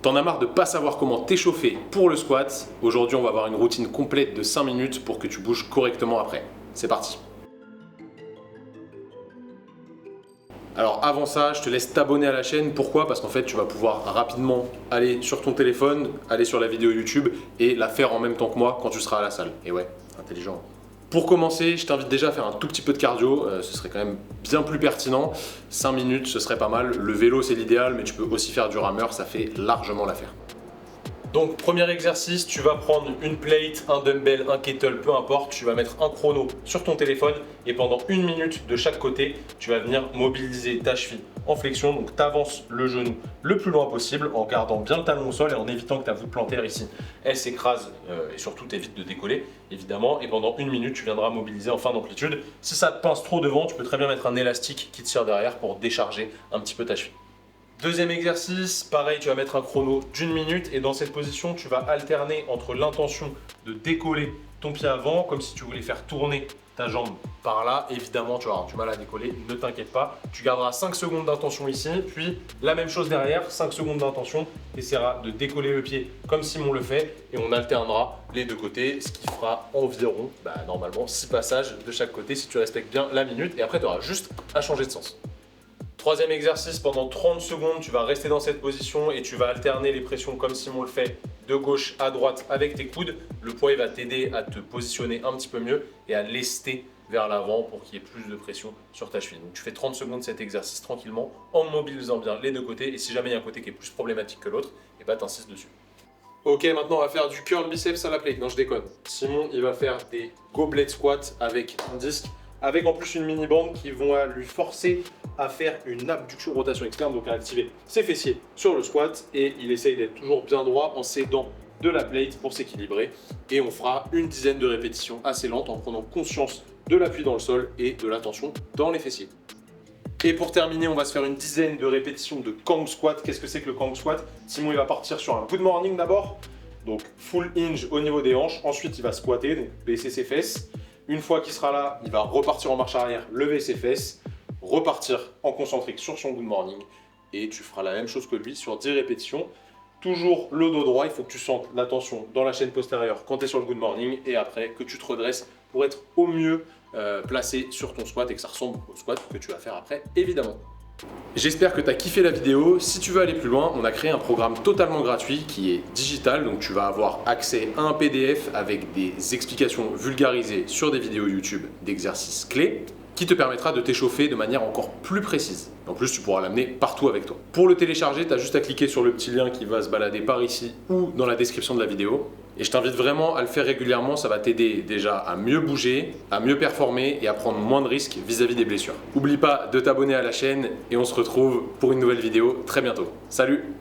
T'en as marre de pas savoir comment t'échauffer pour le squat? Aujourd'hui, on va avoir une routine complète de 5 minutes pour que tu bouges correctement après. C'est parti. Alors avant ça, je te laisse t'abonner à la chaîne. Pourquoi? Parce qu'en fait, tu vas pouvoir rapidement aller sur ton téléphone, aller sur la vidéo YouTube et la faire en même temps que moi quand tu seras à la salle. Et ouais, intelligent. Pour commencer, je t'invite déjà à faire un tout petit peu de cardio, ce serait quand même bien plus pertinent. 5 minutes, ce serait pas mal. Le vélo, c'est l'idéal, mais tu peux aussi faire du rameur, ça fait largement l'affaire. Donc, premier exercice, tu vas prendre une plate, un dumbbell, un kettle, peu importe. Tu vas mettre un chrono sur ton téléphone et pendant 1 minute de chaque côté, tu vas venir mobiliser ta cheville en flexion. Donc, tu avances le genou le plus loin possible en gardant bien le talon au sol et en évitant que ta voûte plantaire ici, elle s'écrase et surtout, t'évites de décoller, évidemment. Et pendant 1 minute, tu viendras mobiliser en fin d'amplitude. Si ça te pince trop devant, tu peux très bien mettre un élastique qui tire derrière pour décharger un petit peu ta cheville. Deuxième exercice, pareil, tu vas mettre un chrono d'1 minute et dans cette position, tu vas alterner entre l'intention de décoller ton pied avant, comme si tu voulais faire tourner ta jambe par là. Évidemment, tu vas avoir du mal à décoller, ne t'inquiète pas. Tu garderas 5 secondes d'intention ici, puis la même chose derrière, 5 secondes d'intention. Tu essaieras de décoller le pied comme Simon le fait et on alternera les deux côtés, ce qui fera environ, normalement, 6 passages de chaque côté si tu respectes bien la minute et après, tu auras juste à changer de sens. Troisième exercice, pendant 30 secondes, tu vas rester dans cette position et tu vas alterner les pressions comme Simon le fait de gauche à droite avec tes coudes. Le poids il va t'aider à te positionner un petit peu mieux et à lester vers l'avant pour qu'il y ait plus de pression sur ta cheville. Donc tu fais 30 secondes de cet exercice tranquillement en mobilisant bien les deux côtés et si jamais il y a un côté qui est plus problématique que l'autre, et bah t'insistes dessus. Ok, maintenant on va faire du curl biceps à la plate. Non, je déconne. Simon, il va faire des goblet squats avec un disque, avec en plus une mini bande qui vont lui forcer à faire une abduction rotation externe, donc à activer ses fessiers sur le squat et il essaye d'être toujours bien droit en s'aidant de la plate pour s'équilibrer et on fera une dizaine de répétitions assez lentes en prenant conscience de l'appui dans le sol et de la tension dans les fessiers. Et pour terminer, on va se faire une dizaine de répétitions de Kang squat. Qu'est-ce que c'est que le Kang squat? Simon il va partir sur un good morning d'abord, donc full hinge au niveau des hanches, ensuite il va squatter, donc baisser ses fesses. Une fois qu'il sera là, il va repartir en marche arrière, lever ses fesses, repartir en concentrique sur son good morning et tu feras la même chose que lui sur 10 répétitions. Toujours le dos droit, il faut que tu sentes la tension dans la chaîne postérieure quand tu es sur le good morning et après que tu te redresses pour être au mieux placé sur ton squat et que ça ressemble au squat que tu vas faire après évidemment. J'espère que tu as kiffé la vidéo. Si tu veux aller plus loin, on a créé un programme totalement gratuit qui est digital. Donc tu vas avoir accès à un PDF avec des explications vulgarisées sur des vidéos YouTube d'exercices clés qui te permettra de t'échauffer de manière encore plus précise. En plus, tu pourras l'amener partout avec toi. Pour le télécharger, tu as juste à cliquer sur le petit lien qui va se balader par ici ou dans la description de la vidéo. Et je t'invite vraiment à le faire régulièrement, ça va t'aider déjà à mieux bouger, à mieux performer et à prendre moins de risques vis-à-vis des blessures. N'oublie pas de t'abonner à la chaîne et on se retrouve pour une nouvelle vidéo très bientôt. Salut!